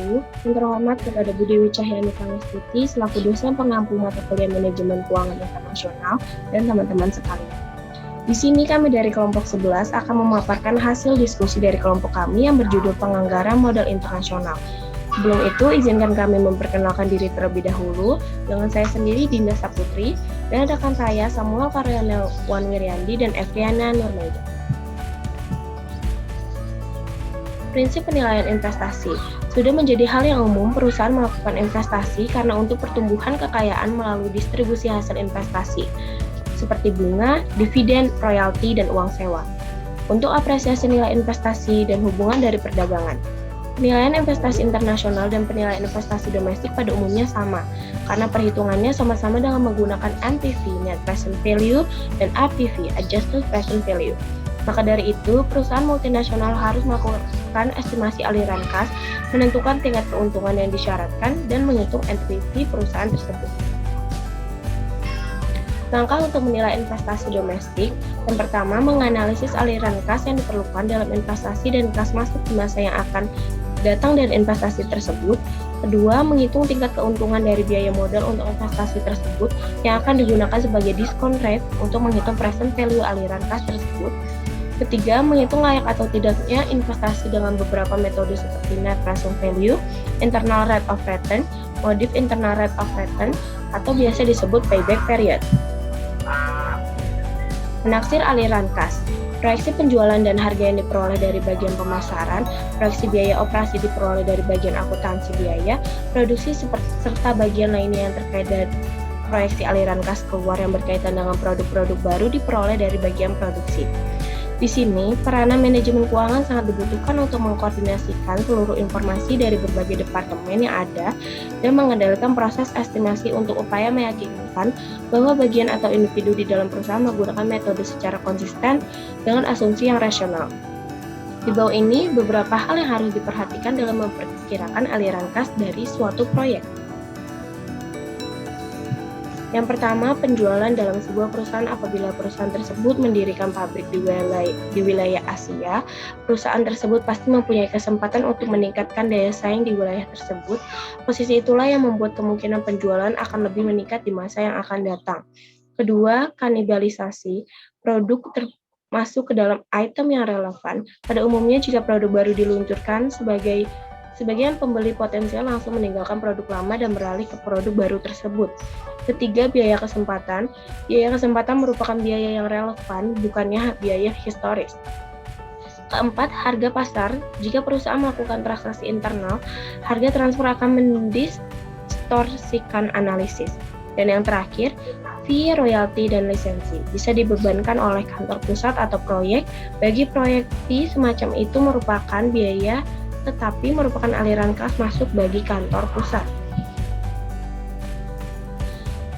wabarakatuh. Yang terhormat kepada Bu Dewi Cahyani Pangestuti selaku dosen pengampu mata kuliah Manajemen Keuangan Internasional dan teman-teman sekalian. Di sini kami dari kelompok 11 akan memaparkan hasil diskusi dari kelompok kami yang berjudul Penganggaran Modal Internasional. Sebelum itu, izinkan kami memperkenalkan diri terlebih dahulu dengan saya sendiri Dinda Saputri dan rekan saya Samuel Karyawan Wiryandi dan Evriana Nurmaida. Prinsip penilaian investasi sudah menjadi hal yang umum perusahaan melakukan investasi karena untuk pertumbuhan kekayaan melalui distribusi hasil investasi seperti bunga, dividen, royalti, dan uang sewa. Untuk apresiasi nilai investasi dan hubungan dari perdagangan. Penilaian investasi internasional dan penilaian investasi domestik pada umumnya sama, karena perhitungannya sama-sama dengan menggunakan NPV, Net Present Value, dan APV, Adjusted Present Value. Maka dari itu, perusahaan multinasional harus melakukan estimasi aliran kas, menentukan tingkat keuntungan yang disyaratkan, dan menghitung NPV perusahaan tersebut. Langkah untuk menilai investasi domestik, yang pertama menganalisis aliran kas yang diperlukan dalam investasi dan kas masuk di masa yang akan datang dari investasi tersebut. Kedua, menghitung tingkat keuntungan dari biaya modal untuk investasi tersebut yang akan digunakan sebagai discount rate untuk menghitung present value aliran kas tersebut. Ketiga, menghitung layak atau tidaknya investasi dengan beberapa metode seperti net present value, internal rate of return, modif internal rate of return, atau biasa disebut payback period. Menaksir aliran kas, proyeksi penjualan dan harga yang diperoleh dari bagian pemasaran, proyeksi biaya operasi diperoleh dari bagian akuntansi biaya, produksi serta bagian lainnya yang terkait dari proyeksi aliran kas keluar yang berkaitan dengan produk-produk baru diperoleh dari bagian produksi. Di sini, peranan manajemen keuangan sangat dibutuhkan untuk mengkoordinasikan seluruh informasi dari berbagai departemen yang ada dan mengendalikan proses estimasi untuk upaya meyakinkan bahwa bagian atau individu di dalam perusahaan menggunakan metode secara konsisten dengan asumsi yang rasional. Di bawah ini, beberapa hal yang harus diperhatikan dalam memperkirakan aliran kas dari suatu proyek. Yang pertama, penjualan dalam sebuah perusahaan. Apabila perusahaan tersebut mendirikan pabrik di wilayah Asia, perusahaan tersebut pasti mempunyai kesempatan untuk meningkatkan daya saing di wilayah tersebut. Posisi itulah yang membuat kemungkinan penjualan akan lebih meningkat di masa yang akan datang. Kedua, kanibalisasi. Produk termasuk ke dalam item yang relevan. Pada umumnya, jika produk baru diluncurkan, sebagian pembeli potensial langsung meninggalkan produk lama dan beralih ke produk baru tersebut. Ketiga, biaya kesempatan. Biaya kesempatan merupakan biaya yang relevan, bukannya biaya historis. Keempat, harga pasar. Jika perusahaan melakukan transaksi internal, harga transfer akan mendistorsikan analisis. Dan yang terakhir, fee, royalti, dan lisensi bisa dibebankan oleh kantor pusat atau proyek. Bagi proyek fee semacam itu merupakan biaya tetapi merupakan aliran kas masuk bagi kantor pusat.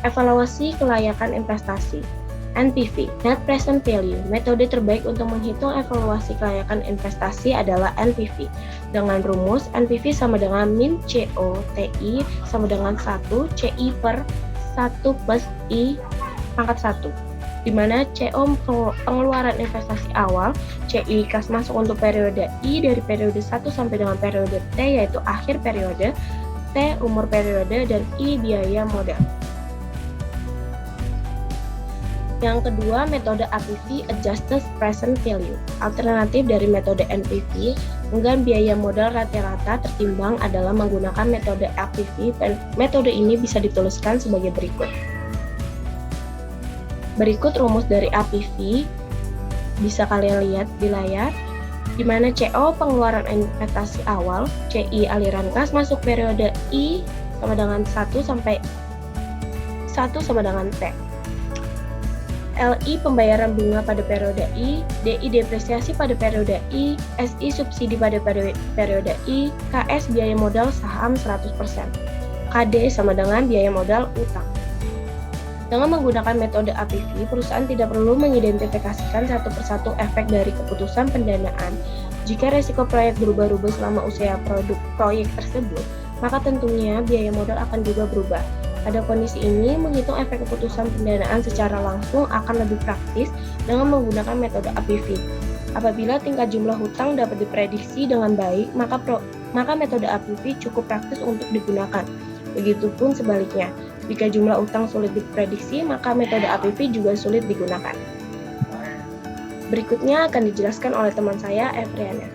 Evaluasi kelayakan investasi. NPV, Net Present Value. Metode terbaik untuk menghitung evaluasi kelayakan investasi adalah NPV. Dengan rumus, NPV sama dengan min CO TI sama dengan 1 CI per 1 plus I pangkat 1. Di mana CO pengeluaran investasi awal, CI kas masuk untuk periode I dari periode 1 sampai dengan periode T yaitu akhir periode, T umur periode, dan I biaya modal. Yang kedua, metode APV, Adjusted Present Value. Alternatif dari metode NPV, enggan biaya modal rata-rata tertimbang adalah menggunakan metode APV, dan metode ini bisa dituliskan sebagai berikut. Berikut rumus dari APV, bisa kalian lihat di layar, di mana CO pengeluaran investasi awal, CI aliran kas masuk periode I sama dengan 1 sampai 1 sama dengan T. LI pembayaran bunga pada periode I, DI depresiasi pada periode I, SI subsidi pada periode I, KS biaya modal saham 100%, KD sama dengan biaya modal utang. Dengan menggunakan metode APV, perusahaan tidak perlu mengidentifikasikan satu persatu efek dari keputusan pendanaan. Jika resiko proyek berubah-ubah selama usia proyek tersebut, maka tentunya biaya modal akan juga berubah. Pada kondisi ini, menghitung efek keputusan pendanaan secara langsung akan lebih praktis dengan menggunakan metode APV. Apabila tingkat jumlah hutang dapat diprediksi dengan baik, maka maka metode APV cukup praktis untuk digunakan. Begitupun sebaliknya, jika jumlah utang sulit diprediksi, maka metode APV juga sulit digunakan. Berikutnya akan dijelaskan oleh teman saya, Evriana.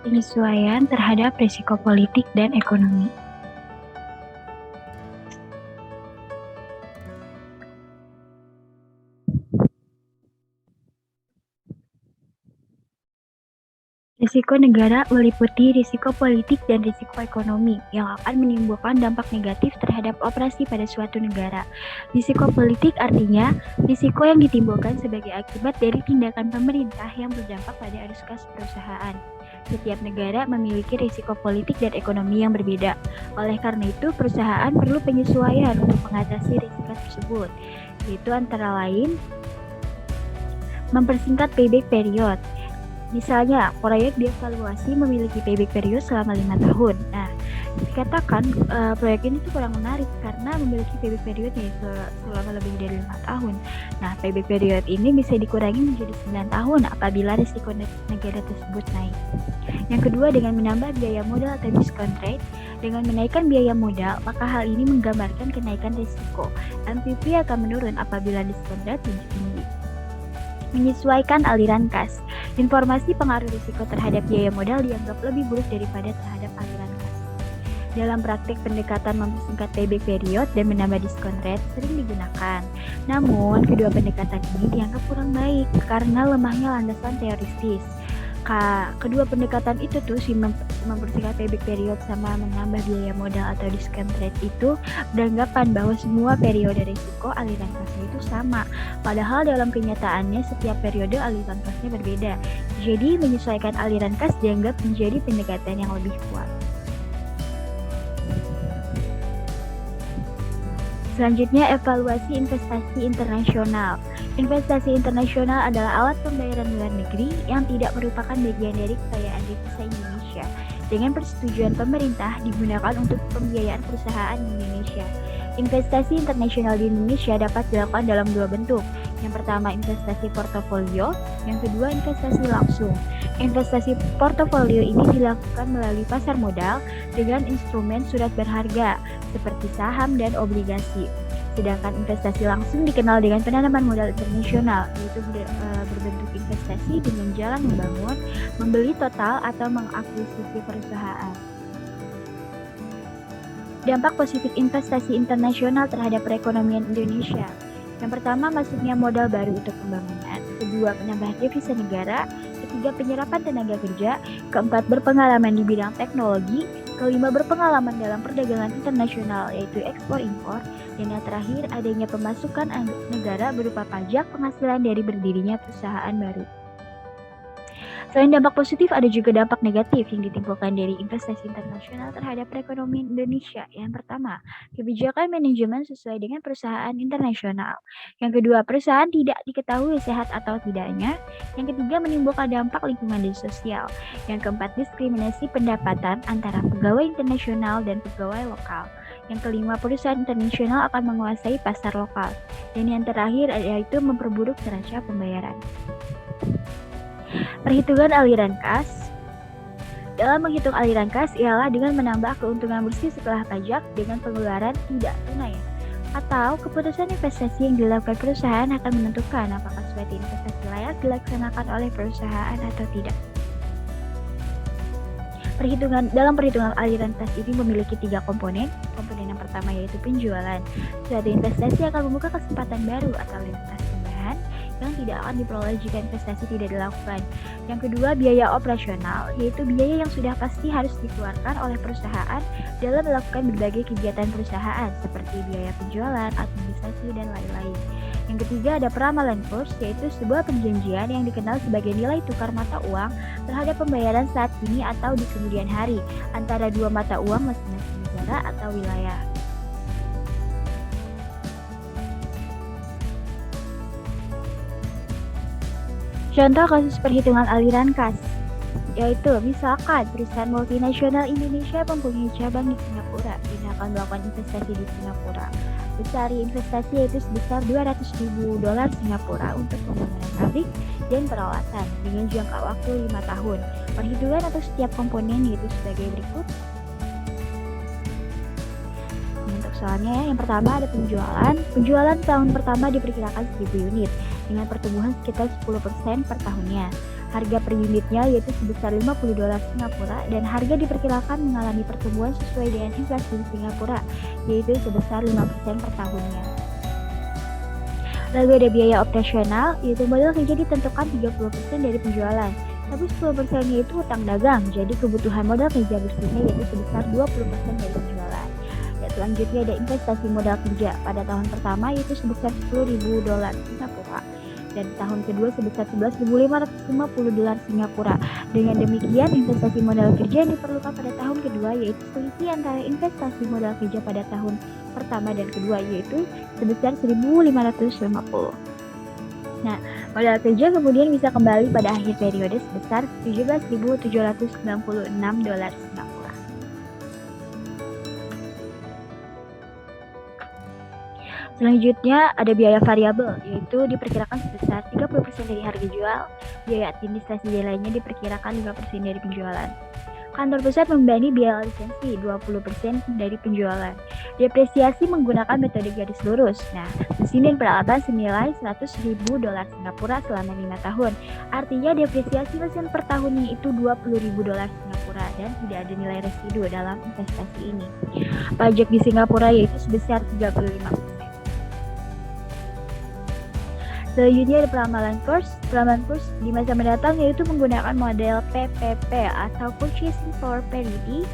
Penyesuaian terhadap risiko politik dan ekonomi. Risiko negara meliputi risiko politik dan risiko ekonomi yang akan menimbulkan dampak negatif terhadap operasi pada suatu negara. Risiko politik artinya risiko yang ditimbulkan sebagai akibat dari tindakan pemerintah yang berdampak pada arus kas perusahaan. Setiap negara memiliki risiko politik dan ekonomi yang berbeda. Oleh karena itu, perusahaan perlu penyesuaian untuk mengatasi risiko tersebut, yaitu antara lain mempersingkat payback period. Misalnya, proyek dievaluasi memiliki payback period selama 5 tahun. Nah, dikatakan proyek ini tuh kurang menarik karena memiliki payback period yaitu selama lebih dari 5 tahun. Nah, payback period ini bisa dikurangi menjadi 9 tahun apabila risiko negara tersebut naik. Yang kedua, dengan menambah biaya modal atau discount rate. Dengan menaikkan biaya modal, maka hal ini menggambarkan kenaikan risiko. NPV akan menurun apabila discount rate lebih tinggi. Menyesuaikan aliran kas. Informasi pengaruh risiko terhadap biaya modal dianggap lebih buruk daripada terhadap aliran kas. Dalam praktik, pendekatan mempersingkat payback period dan menambah diskon rate sering digunakan. Namun, kedua pendekatan ini dianggap kurang baik karena lemahnya landasan teoritis. Kedua pendekatan itu tuh si mempersingkat payback period sama menambah biaya modal atau discount rate itu beranggapan bahwa semua periode risiko aliran kasnya itu sama. Padahal dalam kenyataannya setiap periode aliran kasnya berbeda. Jadi menyesuaikan aliran kas dianggap menjadi pendekatan yang lebih kuat. Selanjutnya, evaluasi investasi internasional. Investasi internasional adalah alat pembayaran luar negeri yang tidak merupakan bagian dari kekayaan devisa Indonesia. Dengan persetujuan pemerintah, digunakan untuk pembiayaan perusahaan di Indonesia. Investasi internasional di Indonesia dapat dilakukan dalam dua bentuk. Yang pertama, investasi portofolio. Yang kedua, investasi langsung. Investasi portofolio ini dilakukan melalui pasar modal dengan instrumen surat berharga seperti saham dan obligasi. Sedangkan investasi langsung dikenal dengan penanaman modal internasional, yaitu berbentuk investasi dengan jalan membangun, membeli total atau mengakuisisi perusahaan. Dampak positif investasi internasional terhadap perekonomian Indonesia. Yang pertama, masuknya modal baru untuk pembangunan. Kedua, penambahan devisa negara. Ketiga, penyerapan tenaga kerja. Keempat, berpengalaman di bidang teknologi. Kelima, berpengalaman dalam perdagangan internasional, yaitu ekspor-impor. Dan yang terakhir, adanya pemasukan negara berupa pajak penghasilan dari berdirinya perusahaan baru. Selain dampak positif, ada juga dampak negatif yang ditimbulkan dari investasi internasional terhadap perekonomian Indonesia. Yang pertama, kebijakan manajemen sesuai dengan perusahaan internasional. Yang kedua, perusahaan tidak diketahui sehat atau tidaknya. Yang ketiga, menimbulkan dampak lingkungan dan sosial. Yang keempat, diskriminasi pendapatan antara pegawai internasional dan pegawai lokal. Yang kelima, perusahaan internasional akan menguasai pasar lokal. Dan yang terakhir, yaitu memperburuk neraca pembayaran. Perhitungan aliran kas. Dalam menghitung aliran kas ialah dengan menambah keuntungan bersih setelah pajak dengan pengeluaran tidak tunai. Atau keputusan investasi yang dilakukan perusahaan akan menentukan apakah suatu investasi layak dilaksanakan oleh perusahaan atau tidak. Dalam perhitungan aliran kas ini memiliki 3 komponen. Komponen yang pertama yaitu penjualan. Suatu investasi akan membuka kesempatan baru atau likuiditas tambahan yang tidak akan diperoleh jika investasi tidak dilakukan. Yang kedua, biaya operasional, yaitu biaya yang sudah pasti harus dikeluarkan oleh perusahaan dalam melakukan berbagai kegiatan perusahaan seperti biaya penjualan, administrasi, dan lain-lain. Yang ketiga, ada peramalan kurs, yaitu sebuah perjanjian yang dikenal sebagai nilai tukar mata uang terhadap pembayaran saat ini atau di kemudian hari antara dua mata uang masing-masing negara atau wilayah. Contoh kasus perhitungan aliran kas, yaitu misalkan perusahaan multinasional Indonesia mempunyai cabang di Singapura dan akan melakukan investasi di Singapura. Besar investasi yaitu sebesar $200.000 Singapura untuk pembangunan pabrik dan perawatan dengan jangka waktu 5 tahun. Perhitungan untuk setiap komponen yaitu sebagai berikut. Untuk soalnya yang pertama ada penjualan. Penjualan tahun pertama diperkirakan 1.000 unit dengan pertumbuhan sekitar 10% per tahunnya. Harga per unitnya yaitu sebesar $50 Singapura dan harga diperkirakan mengalami pertumbuhan sesuai dengan inflasi di Singapura yaitu sebesar 5% per tahunnya. Lalu ada biaya operasional yaitu modal kerja ditentukan 30% dari penjualan. Tapi 10%-nya itu utang dagang, jadi kebutuhan modal kerja bersihnya yaitu sebesar 20% dari penjualan. Ya, selanjutnya ada investasi modal kerja pada tahun pertama yaitu sebesar $10.000 Singapura dan tahun kedua sebesar $11.550 Singapura. Dengan demikian, investasi modal kerja yang diperlukan pada tahun kedua yaitu selisih antara investasi modal kerja pada tahun pertama dan kedua yaitu sebesar $1.550. Nah, modal kerja kemudian bisa kembali pada akhir periode sebesar $17.796 Singapura. Selanjutnya ada biaya variabel, yaitu diperkirakan sebesar 30% dari harga jual, biaya administrasi dan lainnya diperkirakan 5% dari penjualan. Kantor pusat membebani biaya lisensi 20% dari penjualan. Depresiasi menggunakan metode garis lurus. Nah, mesin dan peralatan senilai $100.000 Singapura selama 5 tahun. Artinya depresiasi mesin per tahunnya itu $20.000 Singapura dan tidak ada nilai residu dalam investasi ini. Pajak di Singapura yaitu sebesar 35%. Selanjutnya ada pelamalan kurs. Pelamalan kurs di masa mendatang yaitu menggunakan model PPP atau Purchasing Power Parity.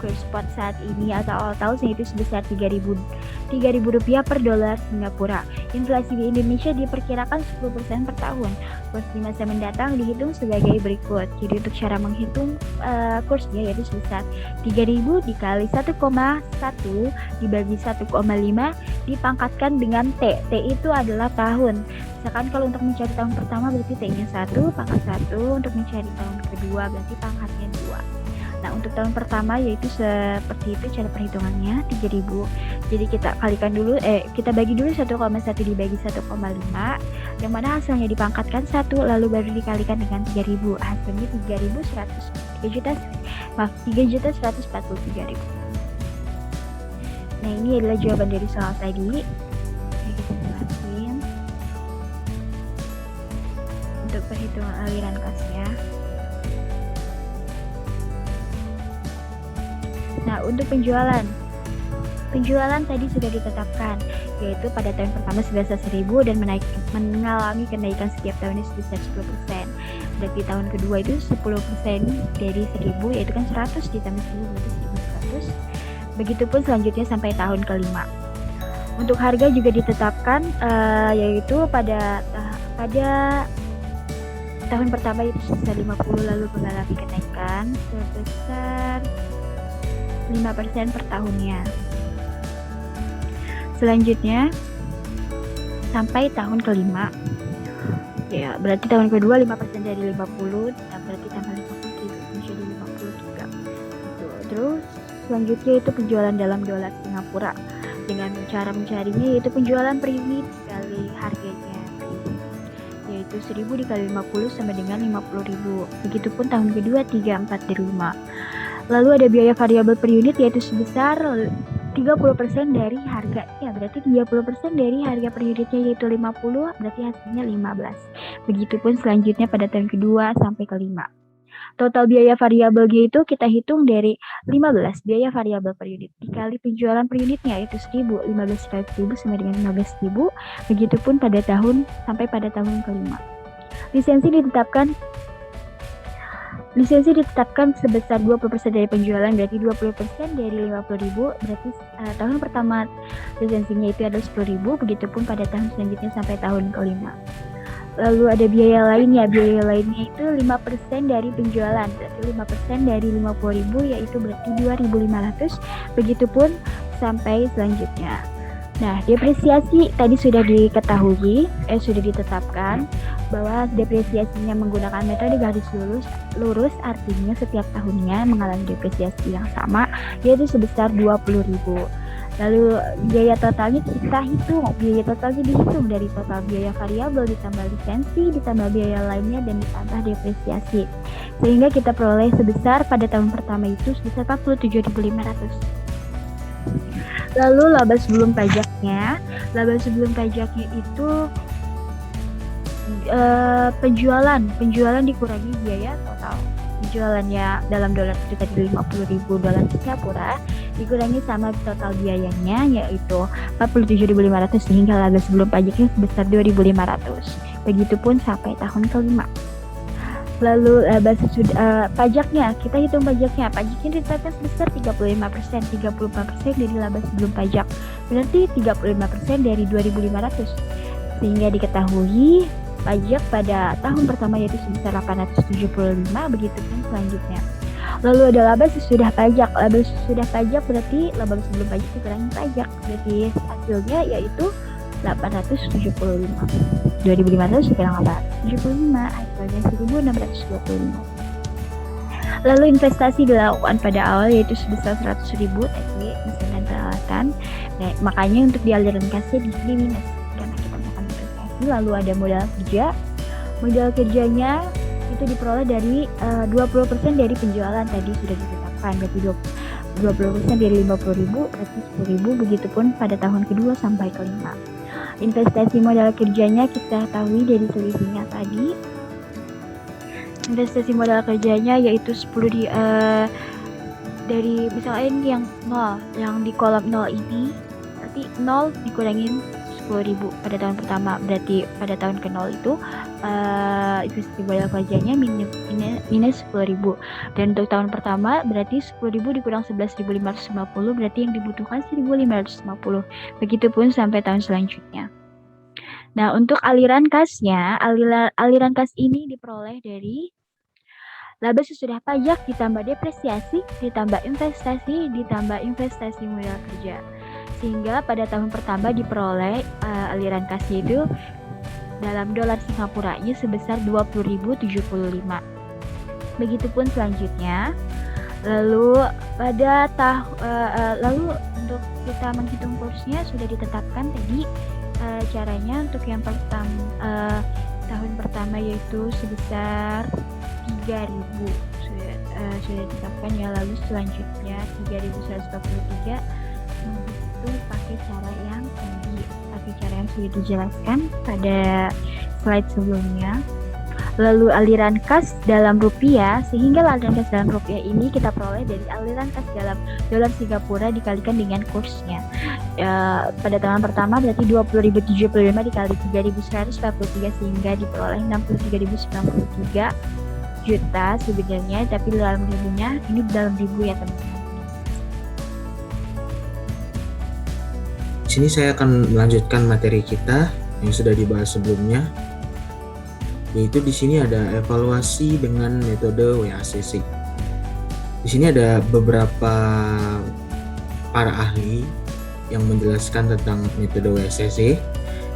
Kurs spot saat ini atau awal tahun yaitu sebesar Rp3.000 per dolar Singapura. Inflasi di Indonesia diperkirakan 10% per tahun. Kurs di masa mendatang dihitung sebagai berikut. Jadi untuk cara menghitung kursnya yaitu sebesar 3.000 dikali 1,1 dibagi 1,5 dipangkatkan dengan T. T itu adalah tahun. Misalkan kalau untuk mencari tahun pertama berarti T-nya 1, pangkat 1. Untuk mencari tahun kedua berarti pangkatnya 2. Nah, untuk tahun pertama yaitu seperti itu cara perhitungannya 3.000. Jadi kita kalikan dulu, kita bagi dulu 1,1 dibagi 1,5 yang mana hasilnya dipangkatkan 1 lalu baru dikalikan dengan 3.000. Hasilnya 3.143.000. Nah, ini adalah jawaban dari soal tadi. Kita jelasin untuk perhitungan aliran kasnya. Nah, untuk penjualan tadi sudah ditetapkan, yaitu pada tahun pertama sebesar 1.000 dan mengalami kenaikan setiap tahunnya sebesar 10%. Berarti tahun kedua itu 10% dari 1.000, yaitu kan 100 ditambah 1.000 berarti 1.100. Begitupun selanjutnya sampai tahun kelima. Untuk harga juga ditetapkan, yaitu pada tahun pertama itu sebesar 50 lalu mengalami kenaikan sebesar 5% per tahunnya. Selanjutnya sampai tahun kelima. Ya, berarti tahun kedua 5% dari 50, berarti tambah 50 menjadi 53. Terus selanjutnya itu penjualan dalam dolar Singapura. Dengan cara mencarinya yaitu penjualan per unit dikali harganya per unit. Yaitu 1.000 dikali 50 sama dengan 50.000. Begitupun tahun kedua 3, 4, dari 5. Lalu ada biaya variabel per unit yaitu sebesar 30% dari harga. Ya, berarti 30% dari harga per unitnya yaitu 50, berarti hasilnya 15. Begitupun selanjutnya pada tahun kedua sampai kelima. Total biaya variabel G itu kita hitung dari 15 biaya variabel per unit dikali penjualan per unitnya yaitu 1.000, 15.000 sama dengan 15.000. Begitupun pada tahun sampai pada tahun kelima. Lisensi ditetapkan sebesar 20% dari penjualan, berarti 20% dari 50.000, berarti tahun pertama lisensinya itu adalah 10.000, begitupun pada tahun selanjutnya sampai tahun kelima. Lalu ada biaya lainnya itu 5% dari penjualan, berarti 5% dari 50.000 yaitu berarti 2.500, begitupun sampai selanjutnya. Nah, depresiasi tadi sudah ditetapkan bahwa depresiasinya menggunakan metode garis lurus artinya setiap tahunnya mengalami depresiasi yang sama yaitu sebesar 20.000. Lalu biaya totalnya kita hitung, biaya totalnya dihitung dari total biaya variabel ditambah lisensi, ditambah biaya lainnya, dan ditambah depresiasi. Sehingga kita peroleh sebesar pada tahun pertama itu sebesar 47.500. Lalu laba sebelum pajaknya itu penjualan dikurangi biaya total. Penjualannya dalam dolar itu tadi 50.000 dolar Singapura dikurangi sama total biayanya yaitu 47.500 sehingga laba sebelum pajaknya sebesar 2.500. Begitupun sampai tahun kelima. Lalu pajaknya, kita hitung pajaknya. Pajaknya ditetapkan sebesar 35%, 34% dari laba sebelum pajak. Berarti 35% dari 2.500. Sehingga diketahui pajak pada tahun pertama yaitu sebesar 875, begitupun selanjutnya. Lalu ada laba sesudah pajak. Laba sesudah pajak berarti laba sebelum pajak dikurangi pajak. Berarti hasilnya yaitu 875. 2.500 dikurang 875, hasilnya 1.625. Lalu investasi dilakukan pada awal yaitu sebesar 100.000 tadi mesin dan peralatan. Nah, makanya untuk di aliran kasnya di sini minus karena kita melakukan investasi. Lalu ada modal kerja. Modal kerjanya itu diperoleh dari 20% dari penjualan tadi sudah ditetapkan, berarti 20% dari 50.000 berarti 10.000, begitupun pada tahun kedua sampai kelima. Investasi modal kerjanya kita tahu dari selisihnya tadi. Investasi modal kerjanya yaitu 10 dari misalnya yang 0, yang di kolom 0 ini berarti 0 dikurangin 10.000 pada tahun pertama, berarti pada tahun ke-0 itu investasi modal kerjanya minus 10.000. Dan untuk tahun pertama berarti 10.000 dikurang 11.550 berarti yang dibutuhkan 1.550. Begitupun sampai tahun selanjutnya. Nah, untuk aliran kasnya, aliran kas ini diperoleh dari laba sesudah pajak ditambah depresiasi, ditambah investasi modal kerja. Sehingga pada tahun pertama diperoleh aliran kasnya itu dalam dolar Singapuranya sebesar 20.075. Begitupun selanjutnya. Lalu lalu untuk kita menghitung kursnya sudah ditetapkan tadi. Caranya untuk yang tahun pertama yaitu sebesar 3.000 sudah ditetapkan ya. Lalu selanjutnya 3.143 itu pakai cara yang sudah dijelaskan pada slide sebelumnya. Lalu aliran kas dalam rupiah, sehingga aliran kas dalam rupiah ini kita peroleh dari aliran kas dalam dolar Singapura dikalikan dengan kursnya. Pada tahun pertama berarti 20.075 dikali 3.143 sehingga diperoleh 63.093 juta sebenarnya, tapi dalam ribunya ini dalam ribu ya teman-teman. Di sini saya akan melanjutkan materi kita yang sudah dibahas sebelumnya, yaitu di sini ada evaluasi dengan metode WACC. Di sini ada beberapa para ahli yang menjelaskan tentang metode WACC.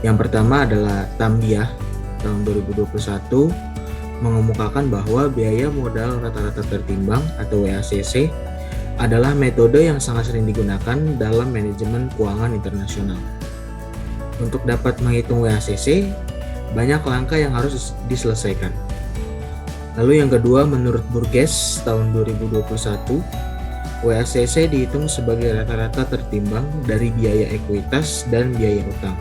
Yang pertama adalah Tambiah tahun 2021 mengemukakan bahwa biaya modal rata-rata tertimbang atau WACC adalah metode yang sangat sering digunakan dalam manajemen keuangan internasional. Untuk dapat menghitung WACC, banyak langkah yang harus diselesaikan. Lalu yang kedua, menurut Burgess tahun 2021, WACC dihitung sebagai rata-rata tertimbang dari biaya ekuitas dan biaya utang.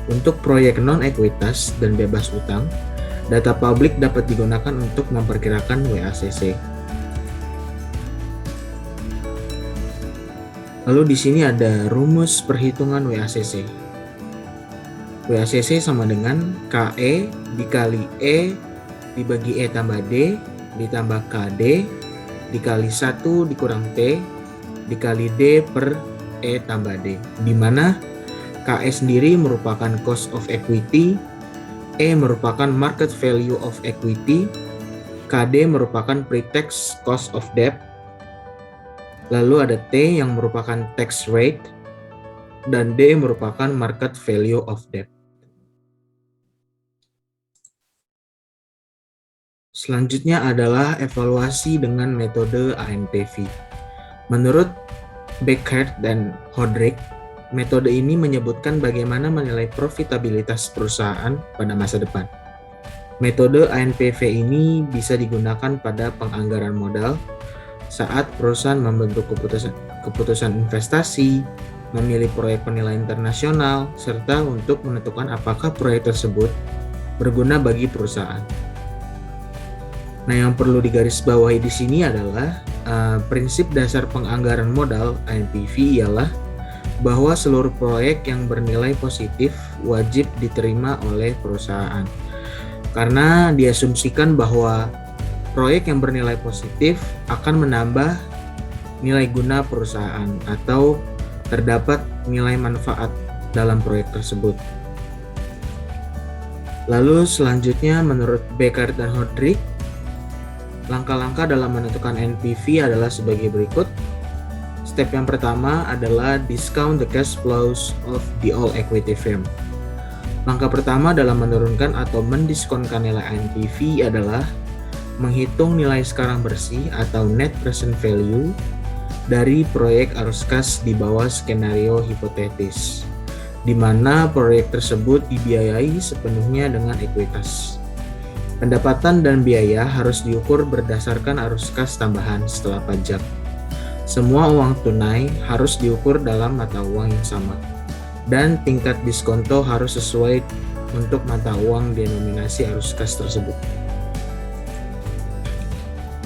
Untuk proyek non-ekuitas dan bebas utang, data publik dapat digunakan untuk memperkirakan WACC. Lalu di sini ada rumus perhitungan WACC. WACC sama dengan KE dikali E dibagi E tambah D ditambah KD dikali 1 dikurang T dikali D per E tambah D, di mana KE sendiri merupakan cost of equity, E merupakan market value of equity, KD merupakan pre-tax cost of debt, lalu ada T yang merupakan tax rate, dan D merupakan market value of debt. Selanjutnya adalah evaluasi dengan metode ANPV. Menurut Beckert dan Hodrick, metode ini menyebutkan bagaimana menilai profitabilitas perusahaan pada masa depan. Metode ANPV ini bisa digunakan pada penganggaran modal saat perusahaan membentuk keputusan investasi, memilih proyek penilaian internasional, serta untuk menentukan apakah proyek tersebut berguna bagi perusahaan. Nah, yang perlu digarisbawahi di sini adalah prinsip dasar penganggaran modal ANPV ialah bahwa seluruh proyek yang bernilai positif wajib diterima oleh perusahaan. Karena diasumsikan bahwa proyek yang bernilai positif akan menambah nilai guna perusahaan atau terdapat nilai manfaat dalam proyek tersebut. Lalu selanjutnya menurut Beckert dan Hodrick, langkah-langkah dalam menentukan NPV adalah sebagai berikut. Step yang pertama adalah discount the cash flows of the all equity firm. Langkah pertama dalam menurunkan atau mendiskonkan nilai NPV adalah menghitung nilai sekarang bersih atau net present value dari proyek arus kas di bawah skenario hipotetis, di mana proyek tersebut dibiayai sepenuhnya dengan ekuitas. Pendapatan dan biaya harus diukur berdasarkan arus kas tambahan setelah pajak. Semua uang tunai harus diukur dalam mata uang yang sama, dan tingkat diskonto harus sesuai untuk mata uang denominasi arus kas tersebut.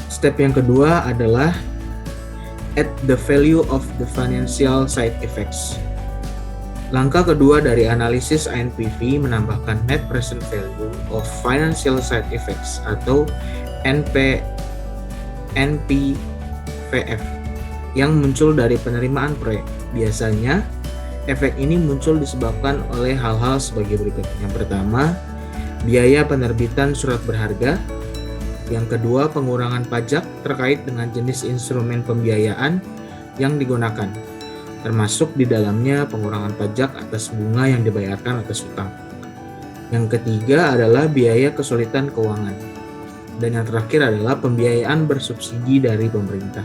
Step yang kedua adalah add the value of the financial side effects. Langkah kedua dari analisis ANPV menambahkan net present value of financial side effects atau NPVF yang muncul dari penerimaan proyek. Biasanya, efek ini muncul disebabkan oleh hal-hal sebagai berikut. Yang pertama, biaya penerbitan surat berharga. Yang kedua, pengurangan pajak terkait dengan jenis instrumen pembiayaan yang digunakan, termasuk di dalamnya pengurangan pajak atas bunga yang dibayarkan atas utang. Yang ketiga adalah biaya kesulitan keuangan. Dan yang terakhir adalah pembiayaan bersubsidi dari pemerintah.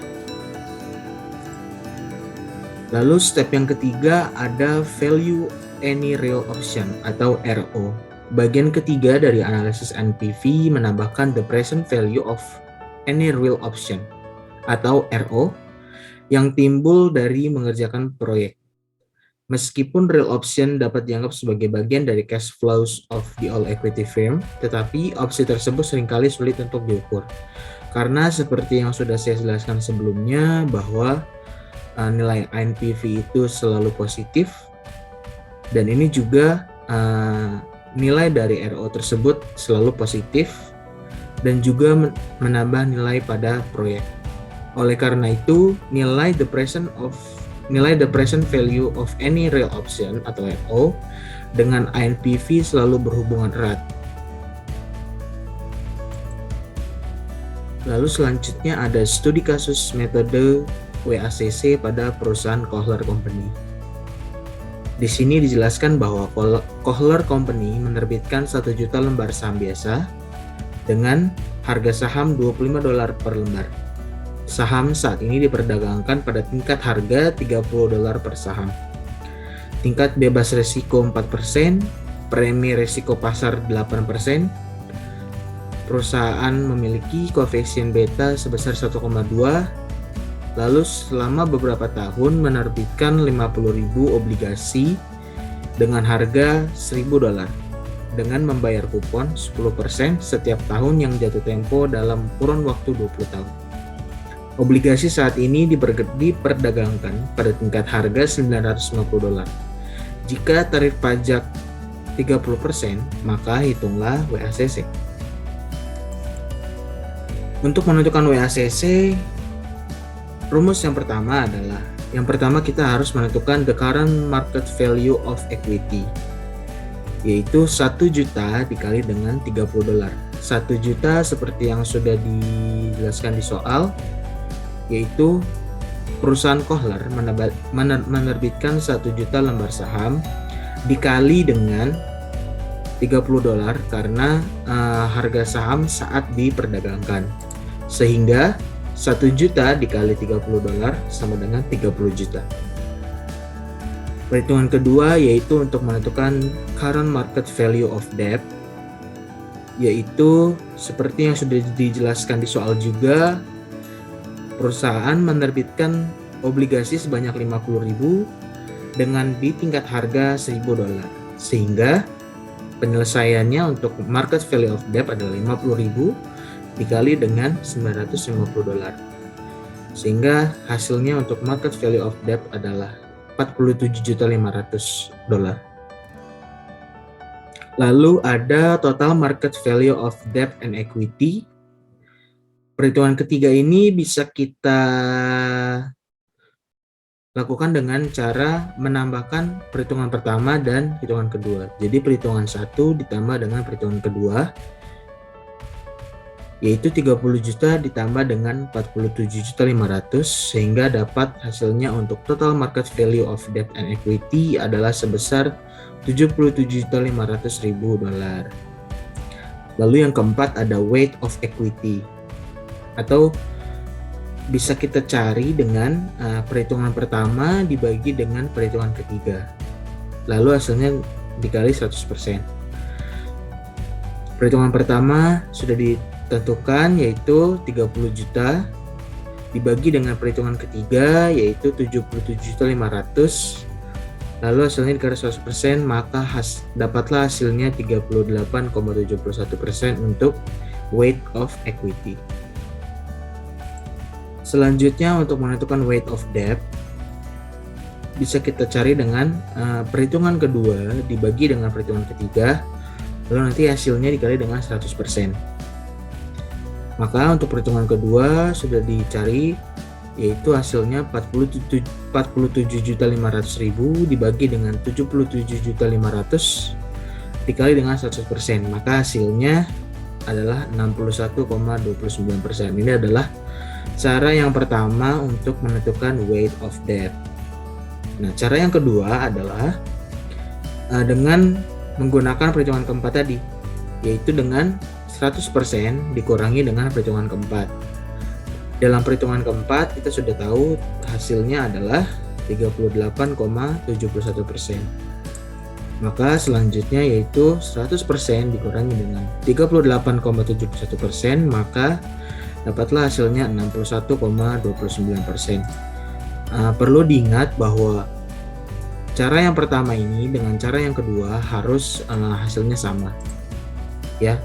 Lalu step yang ketiga ada value any real option atau RO. Bagian ketiga dari analisis NPV menambahkan the present value of any real option atau RO yang timbul dari mengerjakan proyek. Meskipun real option dapat dianggap sebagai bagian dari cash flows of the all equity firm, tetapi opsi tersebut seringkali sulit untuk diukur. Karena seperti yang sudah saya jelaskan sebelumnya bahwa nilai NPV itu selalu positif, dan ini juga nilai dari RO tersebut selalu positif dan juga menambah nilai pada proyek. Oleh karena itu, nilai the present value of any real option atau RO dengan NPV selalu berhubungan erat. Lalu selanjutnya ada studi kasus metode WACC pada perusahaan Kohler Company. Di sini dijelaskan bahwa Kohler Company menerbitkan 1 juta lembar saham biasa dengan harga saham $25 per lembar. Saham saat ini diperdagangkan pada tingkat harga $30 per saham. Tingkat bebas risiko 4%, premi risiko pasar 8%. Perusahaan memiliki koefisien beta sebesar 1,2. Lalu selama beberapa tahun menerbitkan 50.000 obligasi dengan harga $1.000 dengan membayar kupon 10% setiap tahun yang jatuh tempo dalam kurun waktu 20 tahun. Obligasi saat ini diperdagangkan pada tingkat harga $950. Jika tarif pajak 30%, maka hitunglah WACC. Untuk menentukan WACC, rumus yang pertama adalah, kita harus menentukan the current market value of equity, yaitu 1 juta dikali dengan $30. 1 juta seperti yang sudah dijelaskan di soal, yaitu perusahaan Kohler menerbitkan 1 juta lembar saham dikali dengan $30 karena harga saham saat diperdagangkan. Sehingga 1 juta dikali $30 sama dengan 30 juta. Perhitungan kedua yaitu untuk menentukan current market value of debt, yaitu seperti yang sudah dijelaskan di soal juga, perusahaan menerbitkan obligasi sebanyak 50.000 dengan di tingkat harga $1.000, sehingga penyelesaiannya untuk market value of debt adalah 50.000 dikali dengan $950, sehingga hasilnya untuk market value of debt adalah $47.500.000. Lalu ada total market value of debt and equity. Perhitungan ketiga ini bisa kita lakukan dengan cara menambahkan perhitungan pertama dan perhitungan kedua. Jadi perhitungan 1 ditambah dengan perhitungan kedua, yaitu 30 juta ditambah dengan 47.500, sehingga dapat hasilnya untuk total market value of debt and equity adalah sebesar $77.500.000. Lalu yang keempat ada weight of equity, atau bisa kita cari dengan perhitungan pertama dibagi dengan perhitungan ketiga, lalu hasilnya dikali 100%. Perhitungan pertama sudah ditentukan yaitu 30 juta dibagi dengan perhitungan ketiga yaitu 77.500, lalu hasilnya dikali 100%, maka dapatlah hasilnya 38,71% untuk weight of equity. Selanjutnya untuk menentukan weight of debt bisa kita cari dengan perhitungan kedua dibagi dengan perhitungan ketiga, lalu nanti hasilnya dikali dengan 100%. Maka untuk perhitungan kedua sudah dicari yaitu hasilnya 47.500.000 dibagi dengan 77.500 dikali dengan 100%, maka hasilnya adalah 61,29%. Ini adalah cara yang pertama untuk menentukan weight of debt. Nah, cara yang kedua adalah dengan menggunakan perhitungan keempat tadi, yaitu dengan 100% dikurangi dengan perhitungan keempat. Dalam perhitungan keempat kita sudah tahu hasilnya adalah 38,71%. Maka selanjutnya yaitu 100% dikurangi dengan 38,71%, maka dapatlah hasilnya 61,29%. Perlu diingat bahwa cara yang pertama ini dengan cara yang kedua harus hasilnya sama, ya.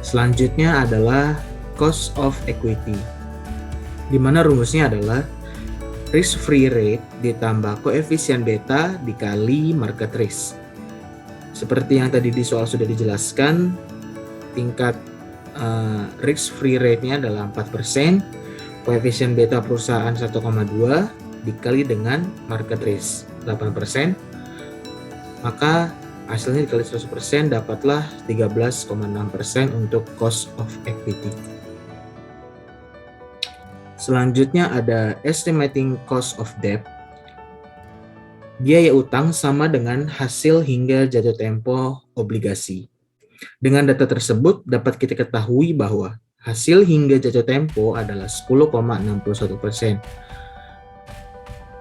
Selanjutnya adalah cost of equity, di mana rumusnya adalah risk free rate ditambah koefisien beta dikali market risk. Seperti yang tadi di soal sudah dijelaskan, tingkat risk free rate-nya adalah 4%, koefisien beta perusahaan 1,2 dikali dengan market risk 8%, maka hasilnya dikali 100% dapatlah 13,6% untuk cost of equity. Selanjutnya ada estimating cost of debt. Biaya utang sama dengan hasil hingga jatuh tempo obligasi. Dengan data tersebut dapat kita ketahui bahwa hasil hingga jatuh tempo adalah 10,61%.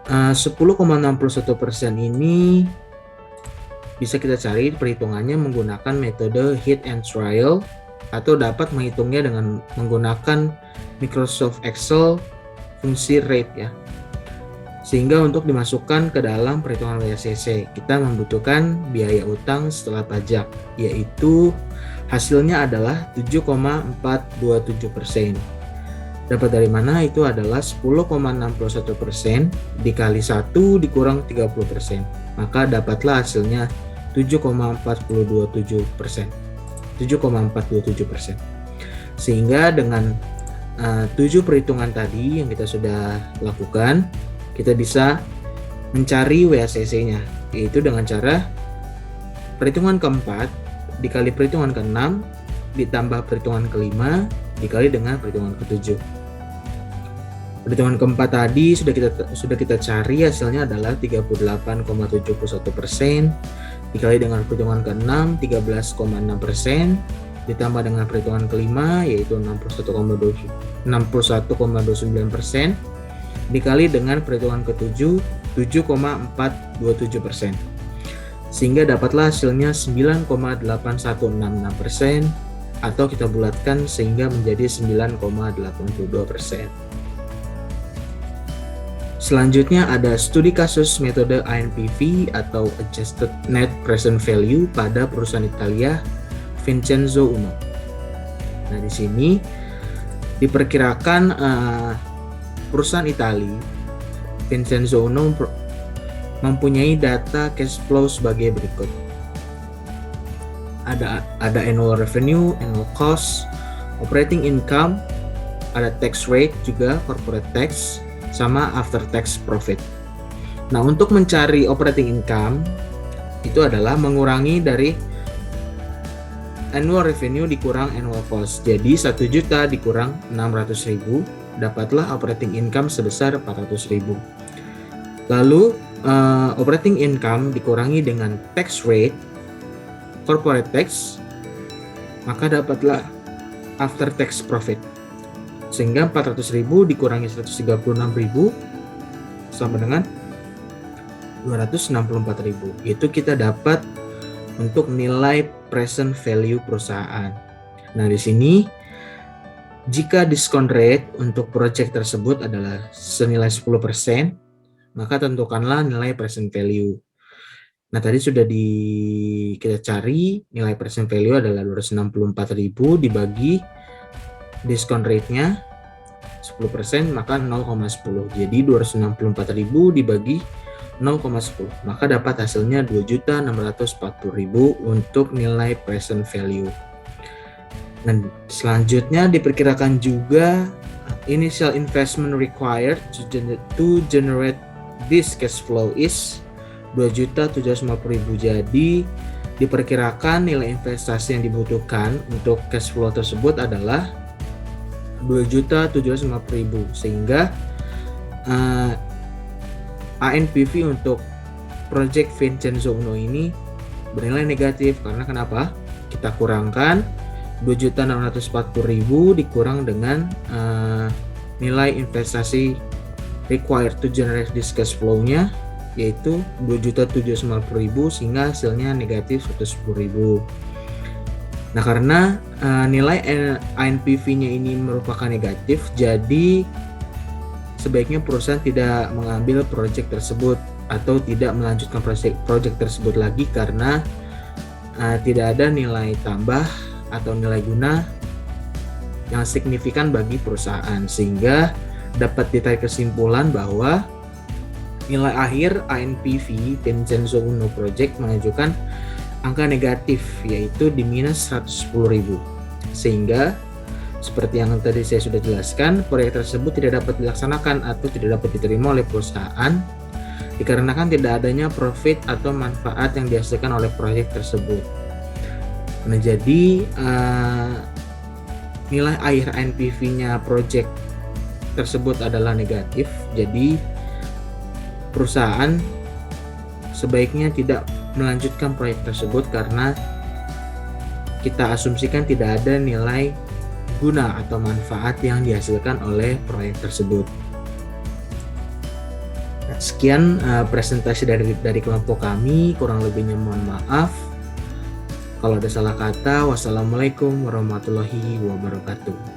10,61% ini bisa kita cari perhitungannya menggunakan metode hit and trial, atau dapat menghitungnya dengan menggunakan Microsoft Excel fungsi rate, ya. Sehingga untuk dimasukkan ke dalam perhitungan WACC kita membutuhkan biaya utang setelah pajak, yaitu hasilnya adalah 7,427%. Dapat dari mana? Itu adalah 10,61% dikali 1 dikurang 30%. Maka dapatlah hasilnya 7,427%. 7,427%. Sehingga dengan 7 perhitungan tadi yang kita sudah lakukan, kita bisa mencari WACC-nya, yaitu dengan cara perhitungan keempat dikali perhitungan keenam ditambah perhitungan kelima dikali dengan perhitungan ketujuh. Perhitungan keempat tadi sudah kita cari, hasilnya adalah 38,71% dikali dengan perhitungan keenam 13,6% ditambah dengan perhitungan kelima yaitu 61,29% dikali dengan perhitungan ketujuh 7,427%, sehingga dapatlah hasilnya 9,8166%, atau kita bulatkan sehingga menjadi 9,82%. Selanjutnya ada studi kasus metode ANPV atau Adjusted Net Present Value pada perusahaan Italia Vincenzo Uno. Nah, di sini diperkirakan perusahaan Italia Vincenzo Uno mempunyai data cash flow sebagai berikut. Ada annual revenue, annual cost, operating income, ada tax rate juga, corporate tax, sama after tax profit. Nah, untuk mencari operating income itu adalah mengurangi dari annual revenue dikurang annual cost. Jadi 1 juta dikurang 600.000, dapatlah operating income sebesar 400.000. Lalu operating income dikurangi dengan tax rate, corporate tax, maka dapatlah after tax profit. Sehingga 400.000 dikurangi 136.000 sama dengan 264.000. Itu kita dapat untuk nilai present value perusahaan. Nah, di sini jika discount rate untuk project tersebut adalah senilai 10%, maka tentukanlah nilai present value. Nah, tadi sudah kita cari nilai present value adalah 264.000 dibagi discount rate-nya 10%, maka 0,10. Jadi 264.000 dibagi 0,10, maka dapat hasilnya 2.640.000 untuk nilai present value. Dan selanjutnya diperkirakan juga initial investment required to generate this cash flow is 2.750.000. Jadi diperkirakan nilai investasi yang dibutuhkan untuk cash flow tersebut adalah 2.750.000, sehingga ANPV untuk project Vincenzo Uno ini bernilai negatif. Karena kenapa? Kita kurangkan 2.640.000 dikurang dengan nilai investasi required to generate this cash flow-nya yaitu 2.750.000, sehingga hasilnya negatif 110.000. Nah, karena nilai ANPV-nya ini merupakan negatif, jadi sebaiknya perusahaan tidak mengambil proyek tersebut atau tidak melanjutkan proyek tersebut lagi karena tidak ada nilai tambah atau nilai guna yang signifikan bagi perusahaan, sehingga dapat ditarik kesimpulan bahwa nilai akhir ANPV Vincenzo Uno Project menunjukkan angka negatif yaitu di minus 110.000, sehingga seperti yang tadi saya sudah jelaskan, proyek tersebut tidak dapat dilaksanakan atau tidak dapat diterima oleh perusahaan dikarenakan tidak adanya profit atau manfaat yang dihasilkan oleh proyek tersebut. Nah, jadi nilai akhir ANPV-nya proyek tersebut adalah negatif. Jadi perusahaan sebaiknya tidak melanjutkan proyek tersebut karena kita asumsikan tidak ada nilai guna atau manfaat yang dihasilkan oleh proyek tersebut. Nah, sekian presentasi dari kelompok kami, kurang lebihnya mohon maaf. Kalau ada salah kata, wassalamualaikum warahmatullahi wabarakatuh.